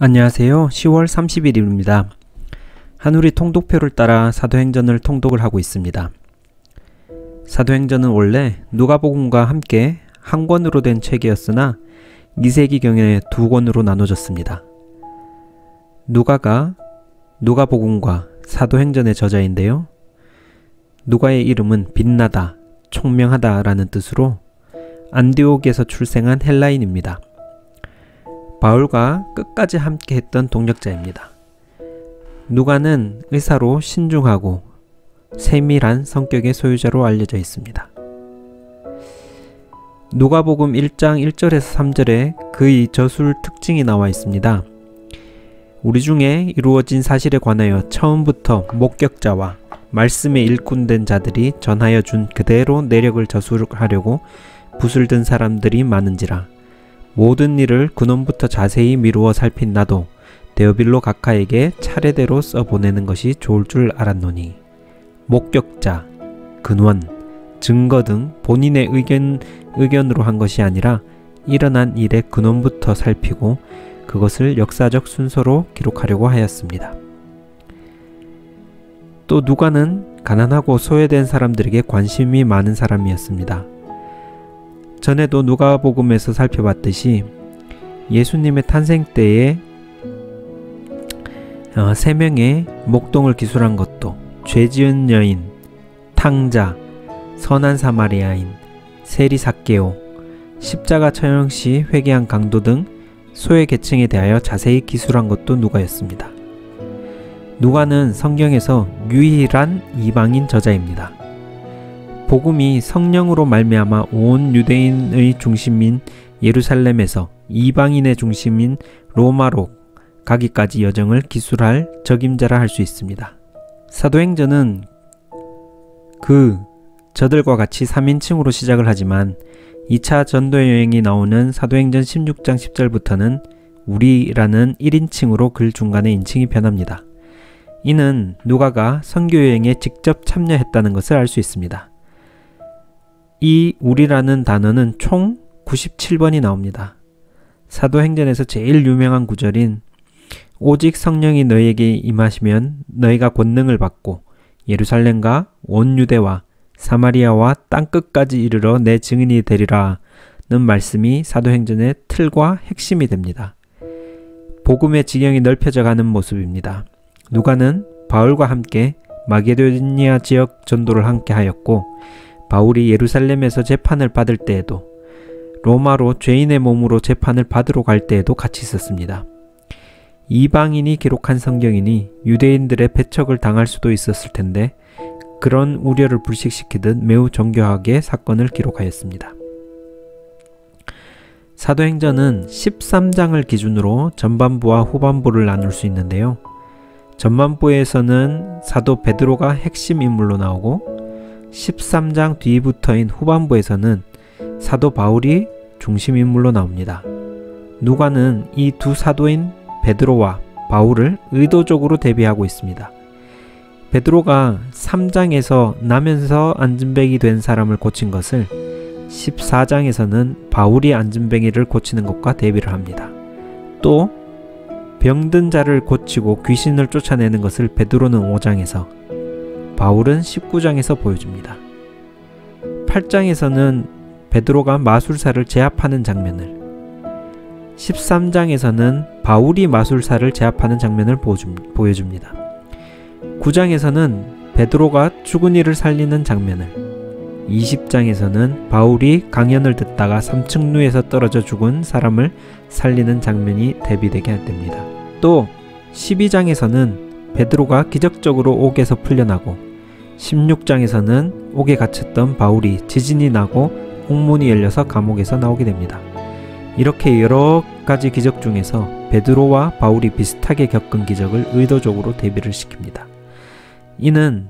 안녕하세요. 10월 30일입니다. 한우리 통독표를 따라 사도행전을 통독을 하고 있습니다. 사도행전은 원래 누가복음과 함께 한 권으로 된 책이었으나 2세기경에 두 권으로 나눠졌습니다. 누가가 누가복음과 사도행전의 저자인데요. 누가의 이름은 빛나다, 총명하다 라는 뜻으로 안디옥에서 출생한 헬라인입니다. 바울과 끝까지 함께 했던 동역자입니다. 누가는 의사로 신중하고 세밀한 성격의 소유자로 알려져 있습니다. 누가복음 1장 1절에서 3절에 그의 저술 특징이 나와 있습니다. 우리 중에 이루어진 사실에 관하여 처음부터 목격자와 말씀에 일꾼된 자들이 전하여 준 그대로 내력을 저술하려고 붓을 든 사람들이 많은지라. 모든 일을 근원부터 자세히 미루어 살핀 나도 데오빌로 각하에게 차례대로 써보내는 것이 좋을 줄 알았노니 목격자, 근원, 증거 등 본인의 의견으로 한 것이 아니라 일어난 일의 근원부터 살피고 그것을 역사적 순서로 기록하려고 하였습니다. 또 누가는 가난하고 소외된 사람들에게 관심이 많은 사람이었습니다. 전에도 누가복음에서 살펴봤듯이 예수님의 탄생 때에 3명의 목동을 기술한 것도 죄지은 여인, 탕자, 선한 사마리아인, 세리 삭개오, 십자가 처형 시 회개한 강도 등 소외 계층에 대하여 자세히 기술한 것도 누가였습니다. 누가는 성경에서 유일한 이방인 저자입니다. 복음이 성령으로 말미암아 온 유대인의 중심인 예루살렘에서 이방인의 중심인 로마로 가기까지 여정을 기술할 적임자라 할 수 있습니다. 사도행전은 저들과 같이 3인칭으로 시작을 하지만 2차 전도여행이 나오는 사도행전 16장 10절부터는 우리라는 1인칭으로 글 중간에 인칭이 변합니다. 이는 누가가 선교여행에 직접 참여했다는 것을 알 수 있습니다. 이 우리라는 단어는 총 97번이 나옵니다. 사도행전에서 제일 유명한 구절인 오직 성령이 너희에게 임하시면 너희가 권능을 받고 예루살렘과 온 유대와 사마리아와 땅끝까지 이르러 내 증인이 되리라는 말씀이 사도행전의 틀과 핵심이 됩니다. 복음의 지경이 넓혀져 가는 모습입니다. 누가는 바울과 함께 마게도니아 지역 전도를 함께 하였고 바울이 예루살렘에서 재판을 받을 때에도 로마로 죄인의 몸으로 재판을 받으러 갈 때에도 같이 있었습니다. 이방인이 기록한 성경이니 유대인들의 배척을 당할 수도 있었을 텐데 그런 우려를 불식시키듯 매우 정교하게 사건을 기록하였습니다. 사도행전은 13장을 기준으로 전반부와 후반부를 나눌 수 있는데요. 전반부에서는 사도 베드로가 핵심 인물로 나오고 13장 뒤부터인 후반부에서는 사도 바울이 중심인물로 나옵니다. 누가는 이 두 사도인 베드로와 바울을 의도적으로 대비하고 있습니다. 베드로가 3장에서 나면서 안진뱅이 된 사람을 고친 것을 14장에서는 바울이 안진뱅이를 고치는 것과 대비를 합니다. 또 병든 자를 고치고 귀신을 쫓아내는 것을 베드로는 5장에서 바울은 19장에서 보여줍니다. 8장에서는 베드로가 마술사를 제압하는 장면을 13장에서는 바울이 마술사를 제압하는 장면을 보여줍니다. 9장에서는 베드로가 죽은 이를 살리는 장면을 20장에서는 바울이 강연을 듣다가 3층루에서 떨어져 죽은 사람을 살리는 장면이 대비되게 됩니다. 또 12장에서는 베드로가 기적적으로 옥에서 풀려나고 16장에서는 옥에 갇혔던 바울이 지진이 나고 옥문이 열려서 감옥에서 나오게 됩니다. 이렇게 여러 가지 기적 중에서 베드로와 바울이 비슷하게 겪은 기적을 의도적으로 대비를 시킵니다. 이는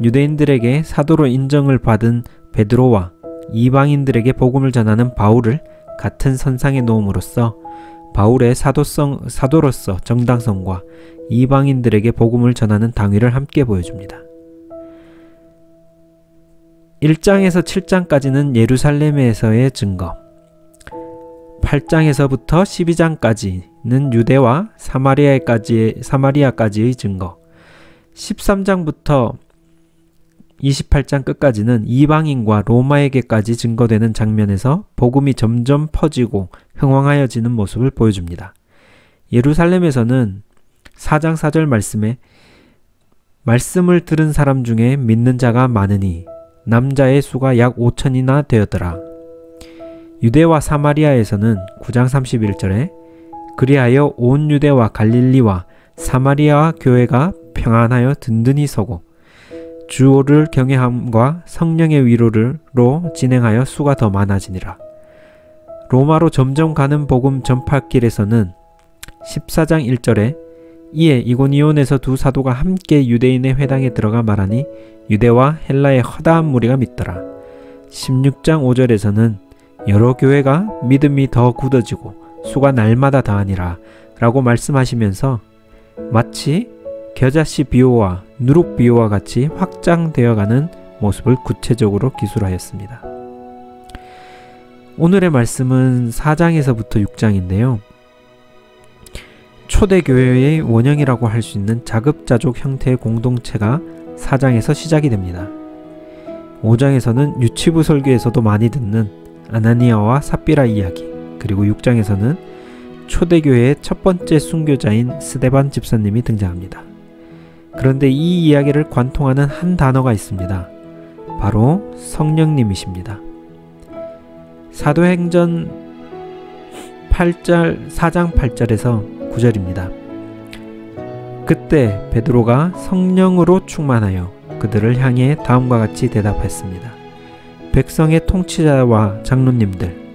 유대인들에게 사도로 인정을 받은 베드로와 이방인들에게 복음을 전하는 바울을 같은 선상에 놓음으로써 바울의 사도로서 정당성과 이방인들에게 복음을 전하는 당위를 함께 보여줍니다. 1장에서 7장까지는 예루살렘에서의 증거, 8장에서부터 유대와 사마리아까지의 증거, 13장부터 28장 끝까지는 이방인과 로마에게까지 증거되는 장면에서 복음이 점점 퍼지고 흥왕하여지는 모습을 보여줍니다. 예루살렘에서는 4장 4절 말씀에 말씀을 들은 사람 중에 믿는 자가 많으니 남자의 수가 약 5천이나 되었더라. 유대와 사마리아에서는 9장 31절에 그리하여 온 유대와 갈릴리와 사마리아 교회가 평안하여 든든히 서고 주를 경외함과 성령의 위로로 진행하여 수가 더 많아지니라. 로마로 점점 가는 복음 전파길에서는 14장 1절에 이에 이고니온에서 두 사도가 함께 유대인의 회당에 들어가 말하니 유대와 헬라의 허다한 무리가 믿더라. 16장 5절에서는 여러 교회가 믿음이 더 굳어지고 수가 날마다 더하니라 라고 말씀하시면서 마치 겨자씨 비유와 누룩 비유와 같이 확장되어가는 모습을 구체적으로 기술하였습니다. 오늘의 말씀은 4장에서부터 6장인데요. 초대교회의 원형이라고 할 수 있는 자급자족 형태의 공동체가 4장에서 시작이 됩니다. 5장에서는 유치부 설교에서도 많이 듣는 아나니아와 삽비라 이야기, 그리고 6장에서는 초대교회의 첫 번째 순교자인 스데반 집사님이 등장합니다. 그런데 이 이야기를 관통하는 한 단어가 있습니다. 바로 성령님이십니다. 사도행전 4장 8절에서 9절입니다. 그때 베드로가 성령으로 충만하여 그들을 향해 다음과 같이 대답했습니다. 백성의 통치자와 장로님들,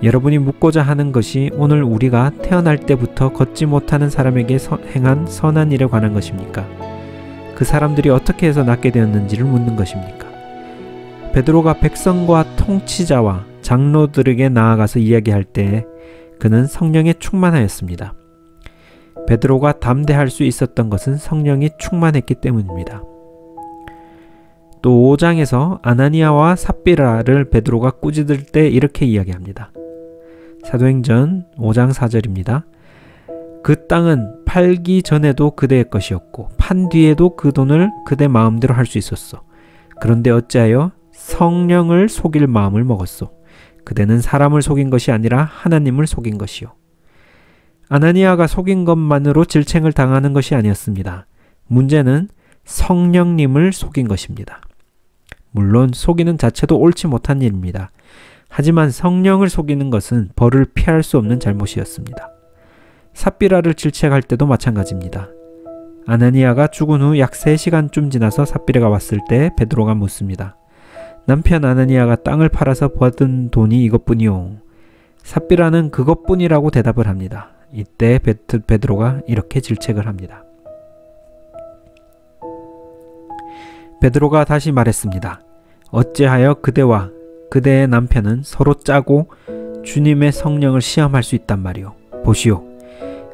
여러분이 묻고자 하는 것이 오늘 우리가 태어날 때부터 걷지 못하는 사람에게 행한 선한 일에 관한 것입니까? 그 사람들이 어떻게 해서 낫게 되었는지를 묻는 것입니까? 베드로가 백성과 통치자와 장로들에게 나아가서 이야기할 때 그는 성령에 충만하였습니다. 베드로가 담대할 수 있었던 것은 성령이 충만했기 때문입니다. 또 5장에서 아나니아와 삽비라를 베드로가 꾸짖을 때 이렇게 이야기합니다. 사도행전 5장 4절입니다. 그 땅은 팔기 전에도 그대의 것이었고 판 뒤에도 그 돈을 그대 마음대로 할 수 있었어. 그런데 어찌하여 성령을 속일 마음을 먹었소? 그대는 사람을 속인 것이 아니라 하나님을 속인 것이요. 아나니아가 속인 것만으로 질책을 당하는 것이 아니었습니다. 문제는 성령님을 속인 것입니다. 물론 속이는 자체도 옳지 못한 일입니다. 하지만 성령을 속이는 것은 벌을 피할 수 없는 잘못이었습니다. 삽비라를 질책할 때도 마찬가지입니다. 아나니아가 죽은 후 약 3시간쯤 지나서 삽비라가 왔을 때 베드로가 묻습니다. 남편 아나니아가 땅을 팔아서 받은 돈이 이것뿐이요. 삽비라는 그것뿐이라고 대답을 합니다. 이때 베드로가 이렇게 질책을 합니다. 베드로가 다시 말했습니다. 어찌하여 그대와 그대의 남편은 서로 짜고 주님의 성령을 시험할 수 있단 말이오. 보시오.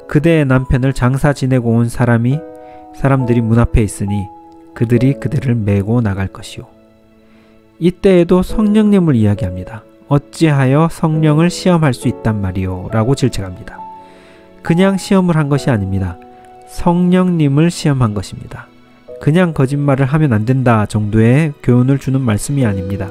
그대의 남편을 장사 지내고 온 사람들이 문 앞에 있으니 그들이 그대를 메고 나갈 것이오. 이때에도 성령님을 이야기합니다. 어찌하여 성령을 시험할 수 있단 말이오 라고 질책합니다. 그냥 시험을 한 것이 아닙니다. 성령님을 시험한 것입니다. 그냥 거짓말을 하면 안 된다 정도의 교훈을 주는 말씀이 아닙니다.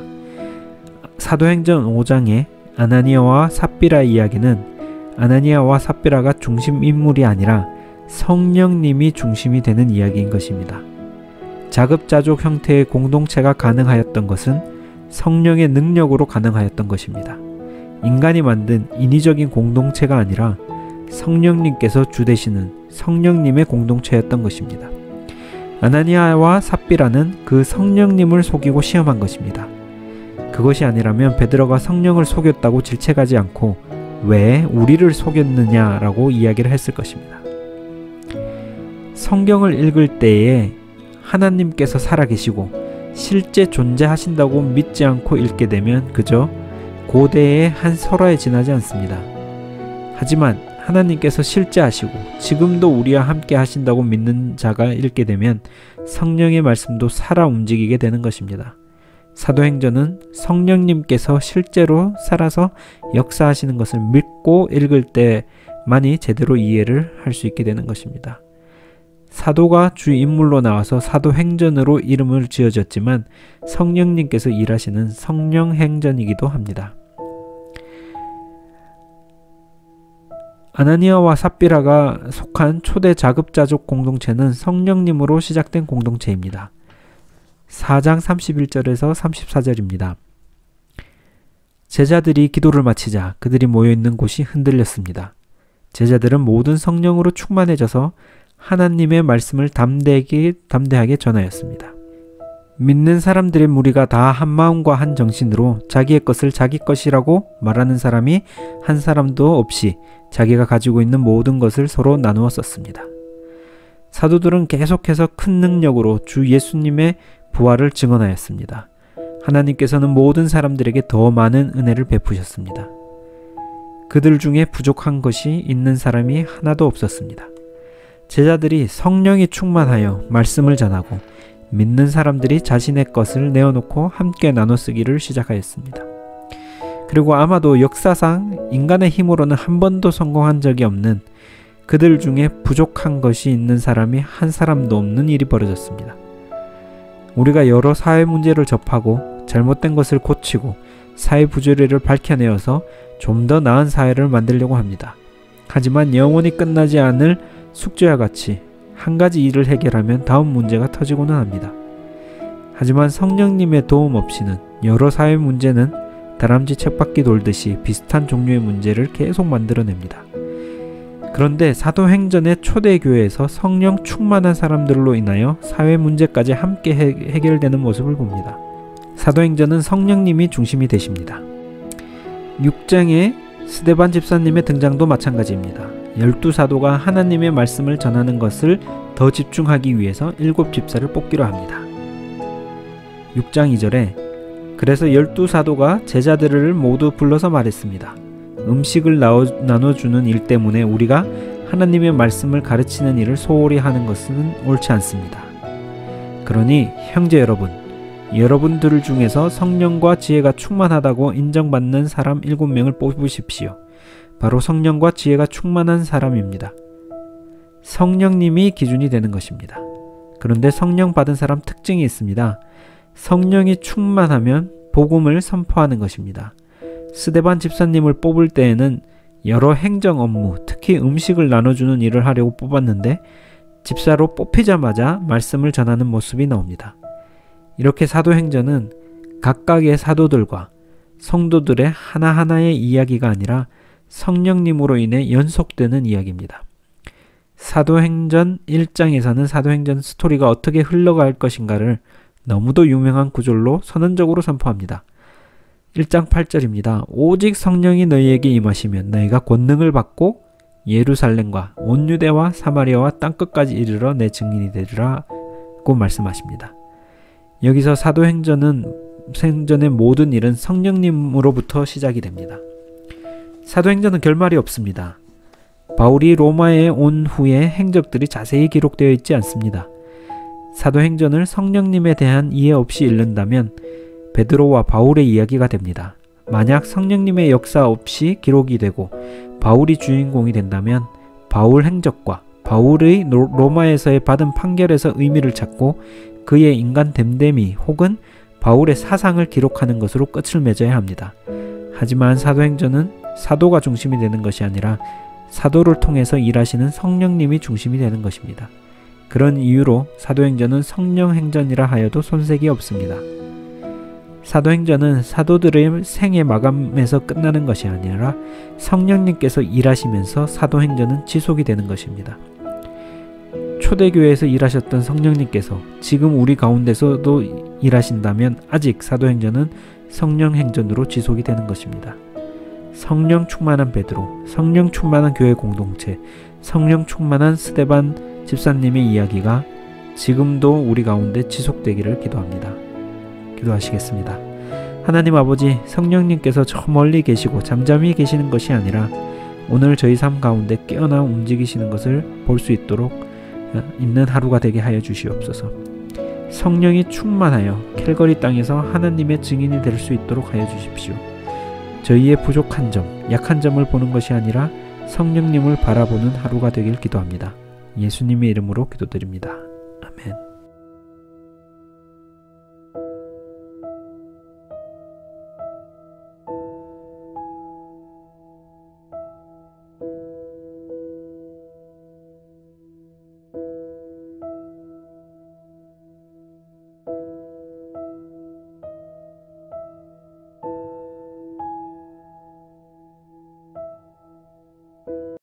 사도행전 5장의 아나니아와 삽비라 이야기는 아나니아와 삽비라가 중심 인물이 아니라 성령님이 중심이 되는 이야기인 것입니다. 자급자족 형태의 공동체가 가능하였던 것은 성령의 능력으로 가능하였던 것입니다. 인간이 만든 인위적인 공동체가 아니라 성령님께서 주되시는 성령님의 공동체였던 것입니다. 아나니아와 삽비라는 그 성령님을 속이고 시험한 것입니다. 그것이 아니라면 베드로가 성령을 속였다고 질책하지 않고 왜 우리를 속였느냐라고 이야기를 했을 것입니다. 성경을 읽을 때에 하나님께서 살아계시고 실제 존재하신다고 믿지 않고 읽게 되면 그저 고대의 한 설화에 지나지 않습니다. 하지만 하나님께서 실제하시고 지금도 우리와 함께 하신다고 믿는 자가 읽게 되면 성령의 말씀도 살아 움직이게 되는 것입니다. 사도행전은 성령님께서 실제로 살아서 역사하시는 것을 믿고 읽을 때 만이 제대로 이해를 할 수 있게 되는 것입니다. 사도가 주 인물로 나와서 사도행전으로 이름을 지어졌지만 성령님께서 일하시는 성령행전이기도 합니다. 아나니아와 삽비라가 속한 초대 자급자족 공동체는 성령님으로 시작된 공동체입니다. 4장 31절에서 34절입니다. 제자들이 기도를 마치자 그들이 모여있는 곳이 흔들렸습니다. 제자들은 모든 성령으로 충만해져서 하나님의 말씀을 담대하게 전하였습니다. 믿는 사람들의 무리가 다 한 마음과 한 정신으로 자기의 것을 자기 것이라고 말하는 사람이 한 사람도 없이 자기가 가지고 있는 모든 것을 서로 나누어 썼습니다. 사도들은 계속해서 큰 능력으로 주 예수님의 부활을 증언하였습니다. 하나님께서는 모든 사람들에게 더 많은 은혜를 베푸셨습니다. 그들 중에 부족한 것이 있는 사람이 하나도 없었습니다. 제자들이 성령이 충만하여 말씀을 전하고 믿는 사람들이 자신의 것을 내어놓고 함께 나눠 쓰기를 시작하였습니다. 그리고 아마도 역사상 인간의 힘으로는 한 번도 성공한 적이 없는 그들 중에 부족한 것이 있는 사람이 한 사람도 없는 일이 벌어졌습니다. 우리가 여러 사회 문제를 접하고 잘못된 것을 고치고 사회 부조리를 밝혀내어서 좀 더 나은 사회를 만들려고 합니다. 하지만 영원히 끝나지 않을 숙제와 같이 한 가지 일을 해결하면 다음 문제가 터지고는 합니다. 하지만 성령님의 도움 없이는 여러 사회 문제는 다람쥐 쳇바퀴 돌듯이 비슷한 종류의 문제를 계속 만들어냅니다. 그런데 사도행전의 초대교회에서 성령 충만한 사람들로 인하여 사회 문제까지 함께 해결되는 모습을 봅니다. 사도행전은 성령님이 중심이 되십니다. 6장의 스데반 집사님의 등장도 마찬가지입니다. 12사도가 하나님의 말씀을 전하는 것을 더 집중하기 위해서 7집사를 뽑기로 합니다. 6장 2절에 그래서 12사도가 제자들을 모두 불러서 말했습니다. 음식을 나눠주는 일 때문에 우리가 하나님의 말씀을 가르치는 일을 소홀히 하는 것은 옳지 않습니다. 그러니 형제 여러분들 중에서 성령과 지혜가 충만하다고 인정받는 사람 7명을 뽑으십시오. 바로 성령과 지혜가 충만한 사람입니다. 성령님이 기준이 되는 것입니다. 그런데 성령 받은 사람 특징이 있습니다. 성령이 충만하면 복음을 선포하는 것입니다. 스데반 집사님을 뽑을 때에는 여러 행정 업무, 특히 음식을 나눠주는 일을 하려고 뽑았는데 집사로 뽑히자마자 말씀을 전하는 모습이 나옵니다. 이렇게 사도행전은 각각의 사도들과 성도들의 하나하나의 이야기가 아니라 성령님으로 인해 연속되는 이야기입니다. 사도행전 1장에서는 사도행전 스토리가 어떻게 흘러갈 것인가를 너무도 유명한 구절로 선언적으로 선포합니다. 1장 8절입니다. 오직 성령이 너희에게 임하시면 너희가 권능을 받고 예루살렘과 온 유대와 사마리아와 땅끝까지 이르러 내 증인이 되리라고 말씀하십니다. 여기서 사도행전의 모든 일은 성령님으로부터 시작이 됩니다. 사도행전은 결말이 없습니다. 바울이 로마에 온 후의 행적들이 자세히 기록되어 있지 않습니다. 사도행전을 성령님에 대한 이해 없이 읽는다면 베드로와 바울의 이야기가 됩니다. 만약 성령님의 역사 없이 기록이 되고 바울이 주인공이 된다면 바울 행적과 바울의 로마에서의 받은 판결에서 의미를 찾고 그의 인간 됨됨이 혹은 바울의 사상을 기록하는 것으로 끝을 맺어야 합니다. 하지만 사도행전은 사도가 중심이 되는 것이 아니라 사도를 통해서 일하시는 성령님이 중심이 되는 것입니다. 그런 이유로 사도행전은 성령행전이라 하여도 손색이 없습니다. 사도행전은 사도들의 생애 마감에서 끝나는 것이 아니라 성령님께서 일하시면서 사도행전은 지속이 되는 것입니다. 초대교회에서 일하셨던 성령님께서 지금 우리 가운데서도 일하신다면 아직 사도행전은 성령행전으로 지속이 되는 것입니다. 성령 충만한 베드로, 성령 충만한 교회 공동체, 성령 충만한 스데반 집사님의 이야기가 지금도 우리 가운데 지속되기를 기도합니다. 기도하시겠습니다. 하나님 아버지, 성령님께서 저 멀리 계시고 잠잠히 계시는 것이 아니라 오늘 저희 삶 가운데 깨어나 움직이시는 것을 볼 수 있도록 있는 하루가 되게 하여 주시옵소서. 성령이 충만하여 캘거리 땅에서 하나님의 증인이 될 수 있도록 하여 주십시오. 저희의 부족한 점, 약한 점을 보는 것이 아니라 성령님을 바라보는 하루가 되길 기도합니다. 예수님의 이름으로 기도드립니다.